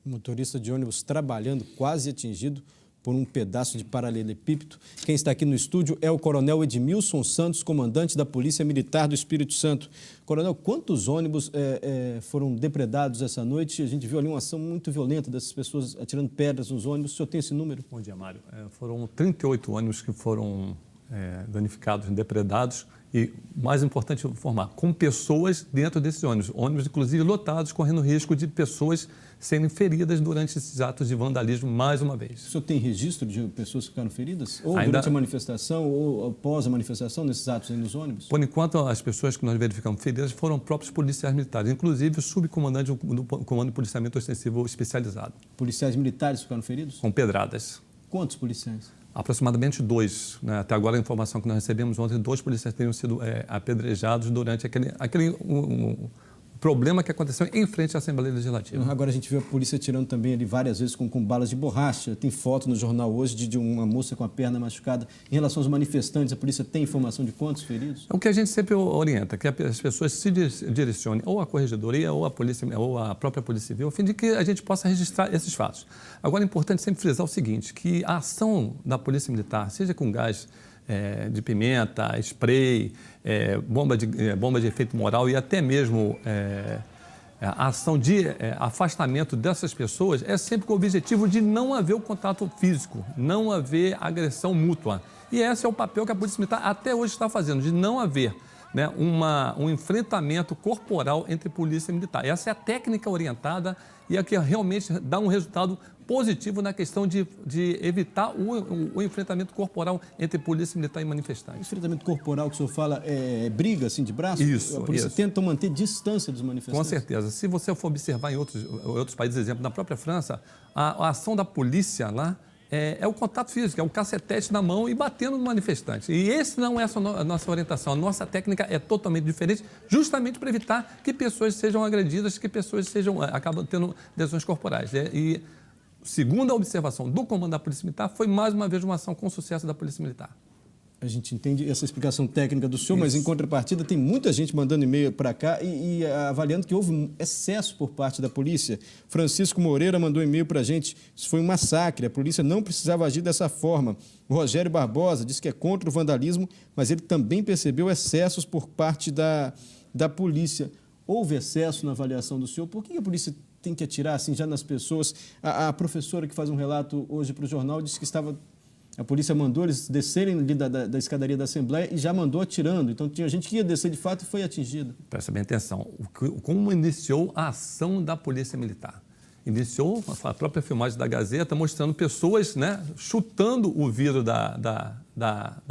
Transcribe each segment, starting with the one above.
Motorista de ônibus trabalhando, quase atingido por um pedaço de paralelepípedo. Quem está aqui no estúdio é o coronel Edmilson Santos, comandante da Polícia Militar do Espírito Santo. Coronel, quantos ônibus foram depredados essa noite? A gente viu ali uma ação muito violenta dessas pessoas atirando pedras nos ônibus. O senhor tem esse número? Bom dia, Mário. Foram 38 ônibus que foram danificados, depredados. E, mais importante informar, com pessoas dentro desses ônibus inclusive lotados, correndo risco de pessoas serem feridas durante esses atos de vandalismo, mais uma vez. O senhor tem registro de pessoas que ficaram feridas? Ou durante a manifestação, ou após a manifestação, nesses atos aí nos ônibus? Por enquanto, as pessoas que nós verificamos feridas foram próprios policiais militares, inclusive o subcomandante do Comando de Policiamento Ostensivo Especializado. Policiais militares ficaram feridos? Com pedradas. Quantos policiais? Aproximadamente 2. Né? Até agora, a informação que nós recebemos ontem, 2 policiais teriam sido apedrejados durante aquele problema que aconteceu em frente à Assembleia Legislativa. Agora a gente viu a polícia atirando também ali várias vezes com balas de borracha. Tem foto no jornal hoje de uma moça com a perna machucada. Em relação aos manifestantes, a polícia tem informação de quantos feridos? É o que a gente sempre orienta, que as pessoas se direcionem ou à corregedoria ou à polícia, ou à própria Polícia Civil, a fim de que a gente possa registrar esses fatos. Agora é importante sempre frisar o seguinte, que a ação da Polícia Militar, seja com gás de pimenta, spray, bomba de efeito moral e até mesmo a ação de afastamento dessas pessoas é sempre com o objetivo de não haver o contato físico, não haver agressão mútua. E esse é o papel que a Polícia Militar até hoje está fazendo, de não haver um enfrentamento corporal entre polícia e militar. Essa é a técnica orientada e a que realmente dá um resultado positivo na questão de evitar o enfrentamento corporal entre polícia militar e manifestantes. O enfrentamento corporal que o senhor fala é briga assim de braço? Isso. A polícia tenta manter distância dos manifestantes? Com certeza. Se você for observar em outros países, exemplo, na própria França, a ação da polícia lá é o contato físico, é o cacetete na mão e batendo no manifestante. E esse não é a nossa orientação. A nossa técnica é totalmente diferente, justamente para evitar que pessoas sejam agredidas, que pessoas acabam tendo lesões corporais. E, segundo a observação do comando da Polícia Militar, foi mais uma vez uma ação com sucesso da Polícia Militar. A gente entende essa explicação técnica do senhor, mas em contrapartida tem muita gente mandando e-mail para cá e avaliando que houve um excesso por parte da polícia. Francisco Moreira mandou e-mail para a gente, isso foi um massacre, a polícia não precisava agir dessa forma. O Rogério Barbosa diz que é contra o vandalismo, mas ele também percebeu excessos por parte da polícia. Houve excesso na avaliação do senhor? Por que a polícia tem que atirar assim já nas pessoas? A professora que faz um relato hoje para o jornal disse que a polícia mandou eles descerem ali da escadaria da Assembleia e já mandou atirando. Então, tinha gente que ia descer de fato e foi atingida. Presta bem atenção. Como iniciou a ação da Polícia Militar? Iniciou a própria filmagem da Gazeta mostrando pessoas chutando o vidro da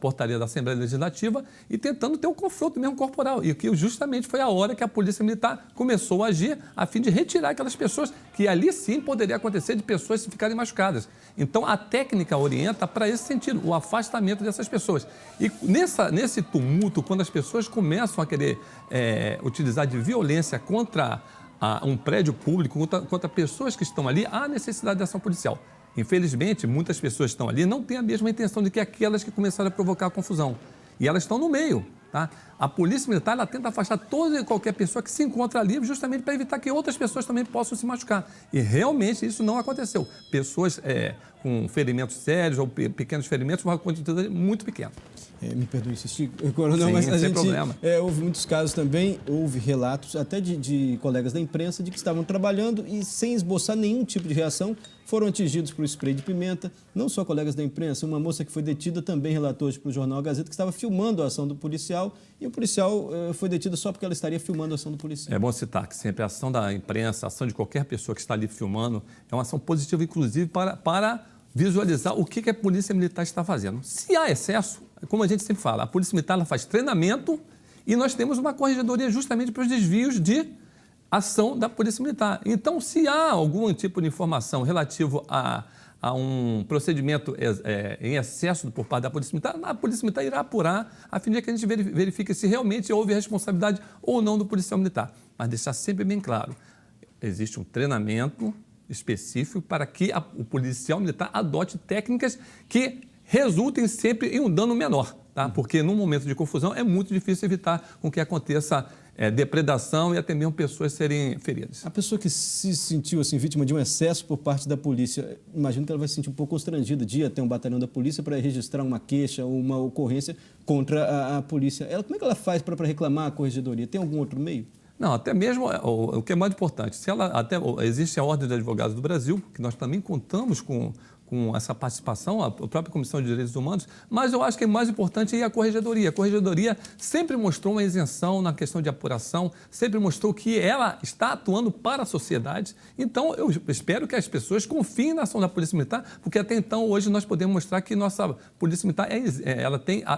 portaria da Assembleia Legislativa e tentando ter um confronto mesmo corporal. E que justamente foi a hora que a Polícia Militar começou a agir a fim de retirar aquelas pessoas, que ali sim poderia acontecer de pessoas ficarem machucadas. Então, a técnica orienta para esse sentido, o afastamento dessas pessoas. E nesse tumulto, quando as pessoas começam a querer utilizar de violência contra um prédio público, contra pessoas que estão ali, há necessidade de ação policial. Infelizmente, muitas pessoas que estão ali não têm a mesma intenção do que aquelas que começaram a provocar a confusão. E elas estão no meio. Tá? A Polícia Militar tenta afastar toda e qualquer pessoa que se encontra ali justamente para evitar que outras pessoas também possam se machucar. E realmente isso não aconteceu. Pessoas com ferimentos sérios ou pequenos ferimentos, uma quantidade muito pequena. Me perdoe insistir, coronel, sim, mas a gente problema. Houve muitos casos também, houve relatos até de colegas da imprensa de que estavam trabalhando e sem esboçar nenhum tipo de reação, foram atingidos por spray de pimenta. Não só colegas da imprensa, uma moça que foi detida também relatou hoje para o jornal A Gazeta que estava filmando a ação do policial e o policial foi detida só porque ela estaria filmando a ação do policial. É bom citar que sempre a ação da imprensa, a ação de qualquer pessoa que está ali filmando, é uma ação positiva, inclusive, para visualizar o que a Polícia Militar está fazendo. Se há excesso, como a gente sempre fala, a Polícia Militar ela faz treinamento e nós temos uma corregedoria justamente para os desvios de ação da Polícia Militar. Então, se há algum tipo de informação relativo a um procedimento em excesso por parte da Polícia Militar, a Polícia Militar irá apurar a fim de que a gente verifique se realmente houve responsabilidade ou não do policial militar. Mas deixar sempre bem claro, existe um treinamento específico para que o policial militar adote técnicas que resultem sempre em um dano menor, tá? Porque num momento de confusão é muito difícil evitar com que aconteça depredação e até mesmo pessoas serem feridas. A pessoa que se sentiu assim, vítima de um excesso por parte da polícia, imagino que ela vai se sentir um pouco constrangida de ir até um batalhão da polícia para registrar uma queixa ou uma ocorrência contra a polícia. Como é que ela faz para reclamar a corregedoria? Tem algum outro meio? Não, até mesmo o que é mais importante, existe a Ordem de Advogados do Brasil, que nós também contamos com essa participação, a própria Comissão de Direitos Humanos, mas eu acho que é mais importante é a Corregedoria. A Corregedoria sempre mostrou uma isenção na questão de apuração, sempre mostrou que ela está atuando para a sociedade. Então, eu espero que as pessoas confiem na ação da Polícia Militar, porque até então, hoje, nós podemos mostrar que nossa Polícia Militar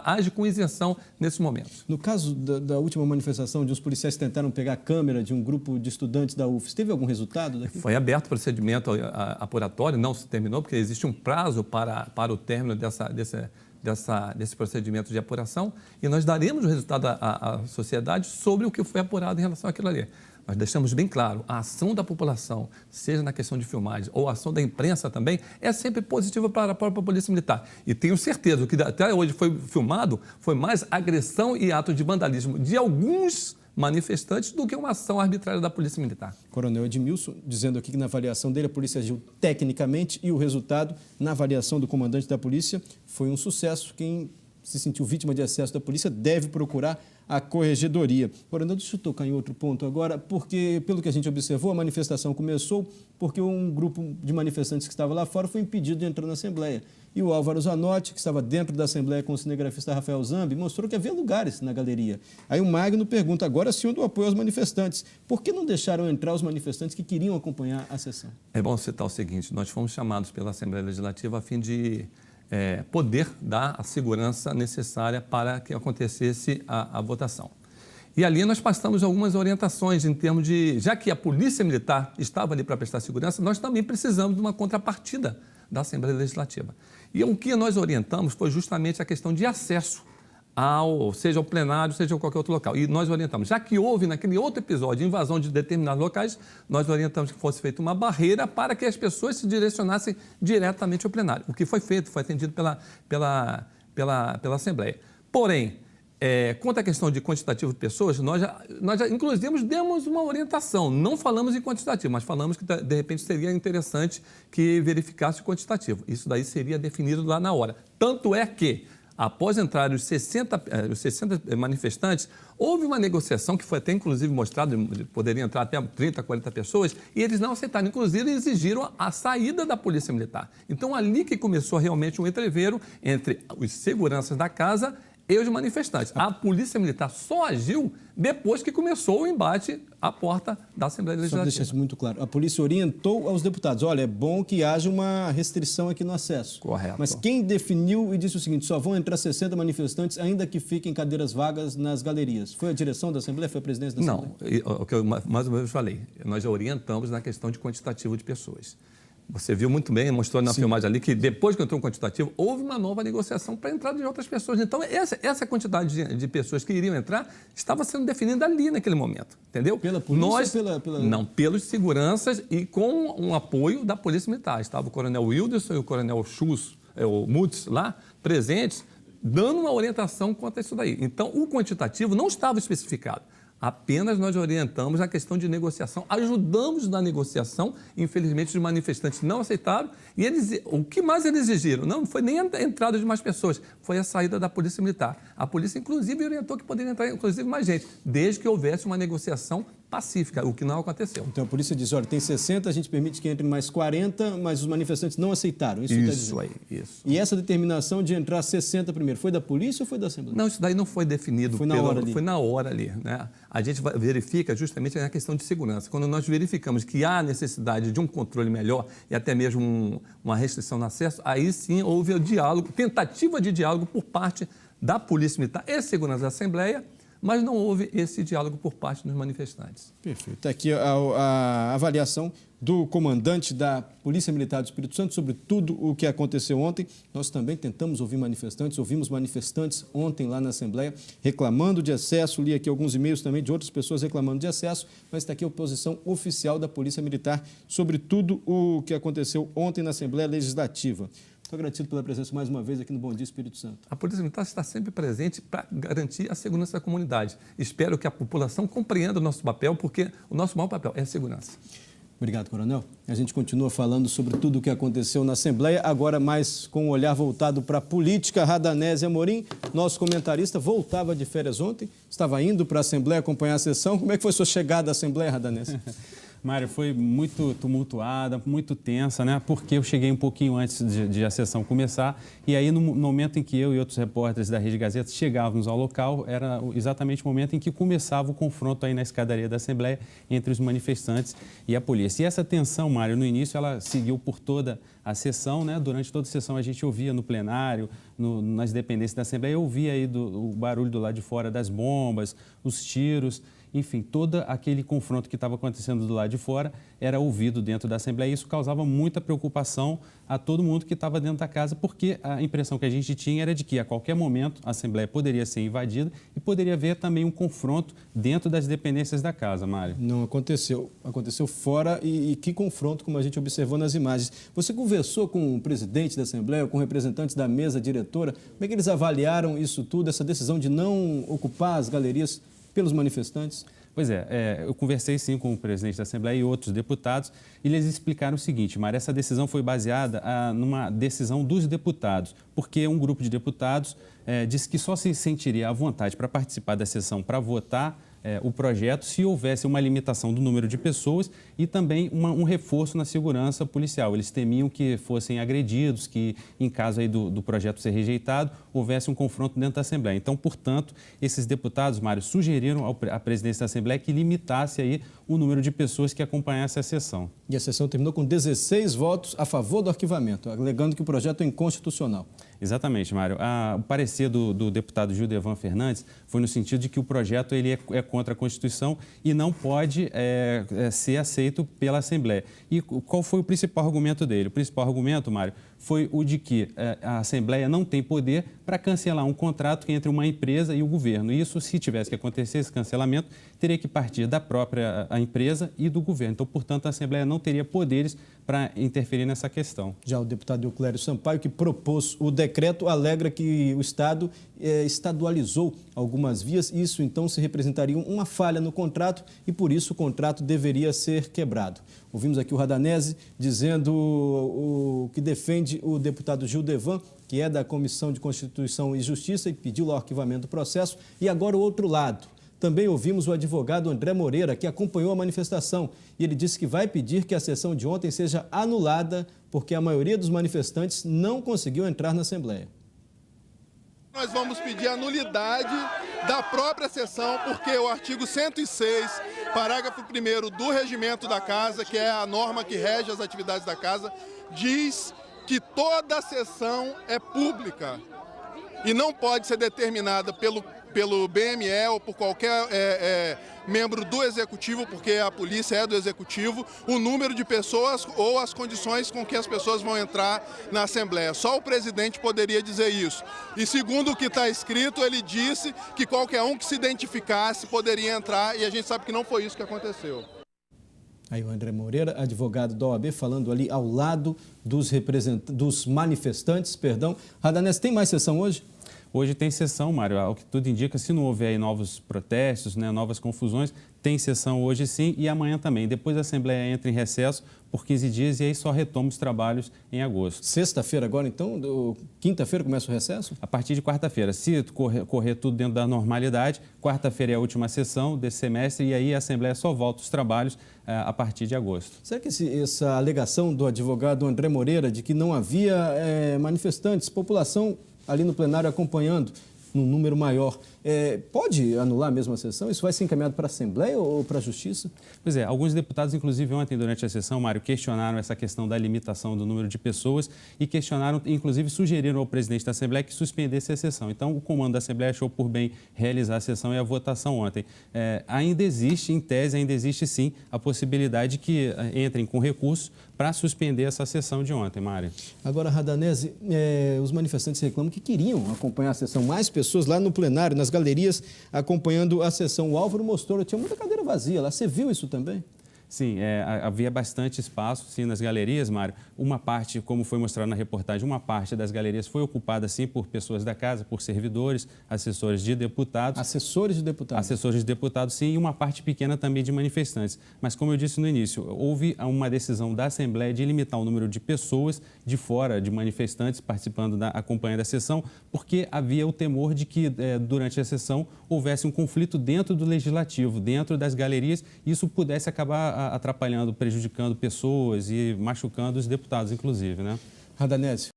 age com isenção nesses momentos. No caso da última manifestação, onde os policiais tentaram pegar a câmera de um grupo de estudantes da UFES, teve algum resultado daqui? Foi aberto o procedimento apuratório, não se terminou, porque existe um prazo para o término desse procedimento de apuração e nós daremos o resultado à sociedade sobre o que foi apurado em relação àquilo ali. Nós deixamos bem claro, a ação da população, seja na questão de filmagem ou a ação da imprensa também, é sempre positiva para a própria Polícia Militar. E tenho certeza que até hoje foi filmado, foi mais agressão e ato de vandalismo de alguns manifestantes do que uma ação arbitrária da Polícia Militar. Coronel Edmilson, dizendo aqui que na avaliação dele a polícia agiu tecnicamente e o resultado, na avaliação do comandante da polícia, foi um sucesso. Quem se sentiu vítima de excesso da polícia deve procurar a corregedoria. Coronel, deixa eu tocar em outro ponto agora, porque, pelo que a gente observou, a manifestação começou porque um grupo de manifestantes que estava lá fora foi impedido de entrar na Assembleia. E o Álvaro Zanotti, que estava dentro da Assembleia com o cinegrafista Rafael Zambi, mostrou que havia lugares na galeria. Aí o Magno pergunta agora sim do apoio aos manifestantes. Por que não deixaram entrar os manifestantes que queriam acompanhar a sessão? É bom citar o seguinte, nós fomos chamados pela Assembleia Legislativa a fim de poder dar a segurança necessária para que acontecesse a votação. E ali nós passamos algumas orientações em termos de, já que a Polícia Militar estava ali para prestar segurança, nós também precisamos de uma contrapartida da Assembleia Legislativa. E o que nós orientamos foi justamente a questão de acesso seja ao plenário, seja a qualquer outro local. E nós orientamos, já que houve naquele outro episódio invasão de determinados locais, nós orientamos que fosse feita uma barreira para que as pessoas se direcionassem diretamente ao plenário. O que foi feito, foi atendido pela Assembleia. Porém, quanto à questão de quantitativo de pessoas, nós já inclusive demos uma orientação. Não falamos em quantitativo, mas falamos que de repente seria interessante que verificasse o quantitativo. Isso daí seria definido lá na hora. Tanto é que, após entrar os 60 manifestantes, houve uma negociação que foi até inclusive mostrada, poderia entrar até 30, 40 pessoas, e eles não aceitaram. Inclusive, exigiram a saída da Polícia Militar. Então, ali que começou realmente um entreveiro entre os seguranças da casa e os manifestantes. A Polícia Militar só agiu depois que começou o embate à porta da Assembleia Legislativa. Só deixar isso muito claro. A polícia orientou aos deputados, olha, é bom que haja uma restrição aqui no acesso. Correto. Mas quem definiu e disse o seguinte, só vão entrar 60 manifestantes, ainda que fiquem cadeiras vagas nas galerias. Foi a direção da Assembleia? Foi a presidência da Assembleia? Não, o que eu mais ou menos falei, nós já orientamos na questão de quantitativo de pessoas. Você viu muito bem, mostrou na filmagem ali, que depois que entrou um quantitativo, houve uma nova negociação para a entrada de outras pessoas. Então, essa quantidade de pessoas que iriam entrar estava sendo definida ali naquele momento, entendeu? Pela polícia? Não, pelos seguranças e com um apoio da Polícia Militar. Estava o Coronel Wilderson e o Coronel o Mutz lá, presentes, dando uma orientação quanto a isso daí. Então, o quantitativo não estava especificado. Apenas nós orientamos na questão de negociação, ajudamos na negociação, infelizmente os manifestantes não aceitaram, e o que mais eles exigiram? Não foi nem a entrada de mais pessoas, foi a saída da Polícia Militar. A polícia, inclusive, orientou que poderia entrar, inclusive, mais gente, desde que houvesse uma negociação pacífica, o que não aconteceu. Então a polícia diz, olha, tem 60, a gente permite que entrem mais 40, mas os manifestantes não aceitaram. Isso aí, isso. E essa determinação de entrar 60 primeiro, foi da polícia ou foi da Assembleia? Não, isso daí não foi definido. Foi na hora ali. Foi na hora ali, né? A gente verifica justamente na questão de segurança. Quando nós verificamos que há necessidade de um controle melhor e até mesmo uma restrição no acesso, aí sim houve o diálogo, tentativa de diálogo por parte da Polícia Militar e segurança da Assembleia, mas não houve esse diálogo por parte dos manifestantes. Perfeito. Está aqui a avaliação do comandante da Polícia Militar do Espírito Santo sobre tudo o que aconteceu ontem. Nós também tentamos ouvir manifestantes, ouvimos manifestantes ontem lá na Assembleia reclamando de excesso, li aqui alguns e-mails também de outras pessoas reclamando de excesso, mas está aqui a posição oficial da Polícia Militar sobre tudo o que aconteceu ontem na Assembleia Legislativa. Estou agradecido pela presença mais uma vez aqui no Bom Dia Espírito Santo. A Polícia Militar está sempre presente para garantir a segurança da comunidade. Espero que a população compreenda o nosso papel, porque o nosso maior papel é a segurança. Obrigado, Coronel. A gente continua falando sobre tudo o que aconteceu na Assembleia, agora mais com o olhar voltado para a política. Radamés Amorim, nosso comentarista, voltava de férias ontem, estava indo para a Assembleia acompanhar a sessão. Como é que foi sua chegada à Assembleia, Radamés? Mário, foi muito tumultuada, muito tensa, né? Porque eu cheguei um pouquinho antes de a sessão começar e aí no momento em que eu e outros repórteres da Rede Gazeta chegávamos ao local, era exatamente o momento em que começava o confronto aí na escadaria da Assembleia entre os manifestantes e a polícia. E essa tensão, Mário, no início ela seguiu por toda a sessão, né? Durante toda a sessão a gente ouvia no plenário, nas dependências da Assembleia, eu ouvia aí o barulho do lado de fora das bombas, os tiros. Enfim, todo aquele confronto que estava acontecendo do lado de fora era ouvido dentro da Assembleia e isso causava muita preocupação a todo mundo que estava dentro da casa, porque a impressão que a gente tinha era de que a qualquer momento a Assembleia poderia ser invadida e poderia haver também um confronto dentro das dependências da casa, Mário. Não aconteceu. Aconteceu fora e que confronto, como a gente observou nas imagens. Você conversou com o presidente da Assembleia, com representantes da mesa diretora, como é que eles avaliaram isso tudo, essa decisão de não ocupar as galerias pelos manifestantes? Pois é, eu conversei sim com o presidente da Assembleia e outros deputados e eles explicaram o seguinte, Mário, essa decisão foi baseada numa decisão dos deputados, porque um grupo de deputados disse que só se sentiria à vontade para participar da sessão para votar o projeto se houvesse uma limitação do número de pessoas e também um reforço na segurança policial. Eles temiam que fossem agredidos, que em caso aí do projeto ser rejeitado, houvesse um confronto dentro da Assembleia. Então, portanto, esses deputados, Mário, sugeriram à presidência da Assembleia que limitasse aí o número de pessoas que acompanhassem a sessão. E a sessão terminou com 16 votos a favor do arquivamento, alegando que o projeto é inconstitucional. Exatamente, Mário. O parecer do deputado Gildevan Fernandes foi no sentido de que o projeto ele é contra a Constituição e não pode ser aceito pela Assembleia. E qual foi o principal argumento dele? O principal argumento, Mário, foi o de que a Assembleia não tem poder para cancelar um contrato entre uma empresa e o governo. Isso, se tivesse que acontecer esse cancelamento, teria que partir da própria empresa e do governo. Então, portanto, a Assembleia não teria poderes para interferir nessa questão. Já o deputado Euclério Sampaio, que propôs o decreto, alegra que o Estado estadualizou algumas vias. Isso, então, se representaria uma falha no contrato e, por isso, o contrato deveria ser quebrado. Ouvimos aqui o Radamés dizendo o que defende o deputado Gildevan, que é da Comissão de Constituição e Justiça e pediu o arquivamento do processo. E agora o outro lado. Também ouvimos o advogado André Moreira, que acompanhou a manifestação, e ele disse que vai pedir que a sessão de ontem seja anulada, porque a maioria dos manifestantes não conseguiu entrar na Assembleia. Nós vamos pedir a nulidade da própria sessão, porque o artigo 106, parágrafo 1º do regimento da Casa, que é a norma que rege as atividades da Casa, diz que toda a sessão é pública e não pode ser determinada pelo BME ou por qualquer membro do Executivo, porque a polícia é do Executivo, o número de pessoas ou as condições com que as pessoas vão entrar na Assembleia. Só o presidente poderia dizer isso. E segundo o que está escrito, ele disse que qualquer um que se identificasse poderia entrar e a gente sabe que não foi isso que aconteceu. Aí o André Moreira, advogado da OAB, falando ali ao lado dos manifestantes. Radamés, tem mais sessão hoje? Hoje tem sessão, Mário, ao que tudo indica, se não houver aí novos protestos, né, novas confusões, tem sessão hoje sim e amanhã também. Depois a Assembleia entra em recesso por 15 dias e aí só retoma os trabalhos em agosto. Sexta-feira agora, então? Quinta-feira começa o recesso? A partir de quarta-feira. Se correr tudo dentro da normalidade, quarta-feira é a última sessão desse semestre e aí a Assembleia só volta os trabalhos a partir de agosto. Será que essa alegação do advogado André Moreira de que não havia manifestantes, população ali no plenário acompanhando num número maior, pode anular mesmo a sessão? Isso vai ser encaminhado para a Assembleia ou para a Justiça? Pois é, alguns deputados, inclusive ontem durante a sessão, Mário, questionaram essa questão da limitação do número de pessoas e questionaram, inclusive sugeriram ao presidente da Assembleia que suspendesse a sessão. Então, o comando da Assembleia achou por bem realizar a sessão e a votação ontem. Ainda existe, em tese, ainda existe sim a possibilidade que entrem com recurso para suspender essa sessão de ontem, Mário. Agora, Radamés, os manifestantes reclamam que queriam acompanhar a sessão, mais pessoas lá no plenário, nas galerias, acompanhando a sessão. O Álvaro mostrou, tinha muita cadeira vazia lá. Você viu isso também? Sim, havia bastante espaço, sim, nas galerias, Mário. Uma parte, como foi mostrado na reportagem, uma parte das galerias foi ocupada, sim, por pessoas da casa, por servidores, assessores de deputados. Assessores de deputados? Assessores de deputados, sim, e uma parte pequena também de manifestantes. Mas, como eu disse no início, houve uma decisão da Assembleia de limitar o número de pessoas de fora, de manifestantes participando, acompanhando a sessão, porque havia o temor de que, durante a sessão, houvesse um conflito dentro do Legislativo, dentro das galerias, e isso pudesse acabar atrapalhando, prejudicando pessoas e machucando os deputados, inclusive, né? Radanésio.